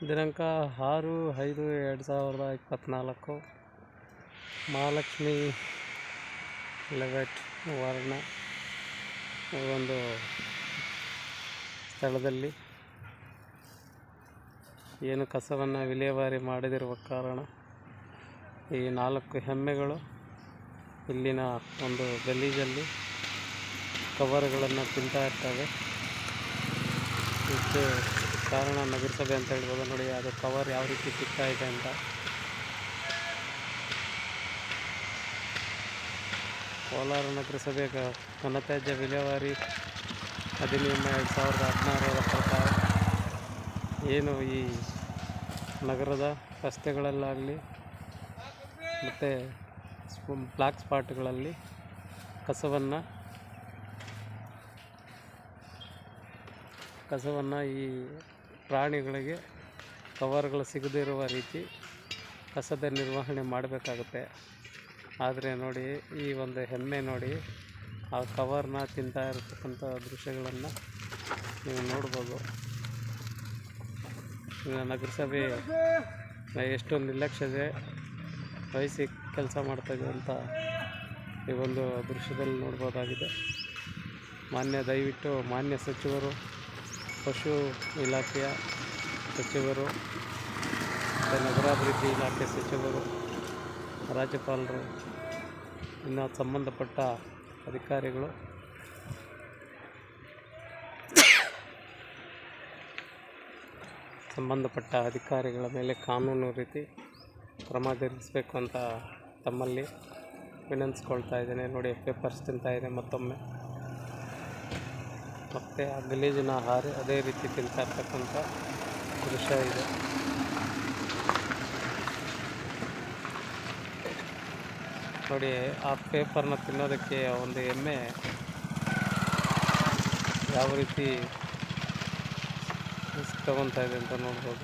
ದಿನಾಂಕ 6/5/2024 ಮಹಾಲಕ್ಷ್ಮಿ ಲೆವೆಟ್ ವಾರ್ಡ್ನ ಒಂದು ಸ್ಥಳದಲ್ಲಿ ಏನು ಕಸವನ್ನು ವಿಲೇವಾರಿ ಮಾಡದಿರುವ ಕಾರಣ ಈ 4 ಎಮ್ಮೆಗಳು ಇಲ್ಲಿನ ಒಂದು ಗಲೀಜಲ್ಲಿ ಕವರ್ಗಳನ್ನು ತಿಂತಾ ಇರ್ತವೆ. ಇದಕ್ಕೆ ಕಾರಣ ನಗರಸಭೆ ಅಂತ ಹೇಳ್ಬೋದು. ನೋಡಿ, ಅದು ಕವರ್ ಯಾವ ರೀತಿ ತಿಂತಾ ಇದೆ ಅಂತ. ಕೋಲಾರ ನಗರಸಭೆ ಘನತ್ಯಾಜ್ಯ ವಿಲೇವಾರಿ ಅಧಿನಿಯಮ 2016ರ ಪ್ರಕಾರ ಏನು ಈ ನಗರದ ರಸ್ತೆಗಳಲ್ಲಾಗಲಿ ಮತ್ತು ಬ್ಲ್ಯಾಕ್ ಸ್ಪಾಟ್ಗಳಲ್ಲಿ ಕಸವನ್ನು ಈ ಪ್ರಾಣಿಗಳಿಗೆ ಕವರ್ಗಳು ಸಿಗದಿರುವ ರೀತಿ ಕಸದ ನಿರ್ವಹಣೆ ಮಾಡಬೇಕಾಗುತ್ತೆ. ಆದರೆ ನೋಡಿ, ಈ ಒಂದು ಎಮ್ಮೆ ನೋಡಿ ಆ ಕವರ್ನ ತಿಂತಾ ಇರತಕ್ಕಂಥ ದೃಶ್ಯಗಳನ್ನು ನೀವು ನೋಡ್ಬೋದು. ನಗರಸಭೆ ಎಷ್ಟು ನಿರ್ಲಕ್ಷ್ಯತೆ ವಹಿಸಿ ಕೆಲಸ ಮಾಡ್ತಾಯಿದೆ ಅಂತ ಈ ಒಂದು ದೃಶ್ಯದಲ್ಲಿ ನೋಡ್ಬೋದಾಗಿದೆ. ದಯವಿಟ್ಟು ಮಾನ್ಯ ಸಚಿವರು, ಪಶು ಇಲಾಖೆಯ ಸಚಿವರು ಮತ್ತು ನಗರಾಭಿವೃದ್ಧಿ ಇಲಾಖೆ ಸಚಿವರು, ರಾಜ್ಯಪಾಲರು, ಇನ್ನು ಸಂಬಂಧಪಟ್ಟ ಅಧಿಕಾರಿಗಳ ಮೇಲೆ ಕಾನೂನು ರೀತಿ ಕ್ರಮ ಜರುಗಿಸಬೇಕು ಅಂತ ತಮ್ಮಲ್ಲಿ ವಿನಂತಿಸ್ಕೊಳ್ತಾ ಇದ್ದೇನೆ. ನೋಡಿ, ಪೇಪರ್ಸ್ ತಿಂತಾ ಇದೆ ಮತ್ತೊಮ್ಮೆ, ಮತ್ತು ಆ ಗಲೀಜಿನ ಅದೇ ರೀತಿ ತಿಂತಾ ಇರ್ತಕ್ಕಂಥ ದೃಶ್ಯ ಇದೆ. ನೋಡಿ, ಆ ಪೇಪರ್ನ ತಿನ್ನೋದಕ್ಕೆ ಒಂದು ಎಮ್ಮೆ ಯಾವ ರೀತಿ ರಿಸ್ಕ್ ತಗೊತಾ ಇದೆ ಅಂತ ನೋಡ್ಬೋದು.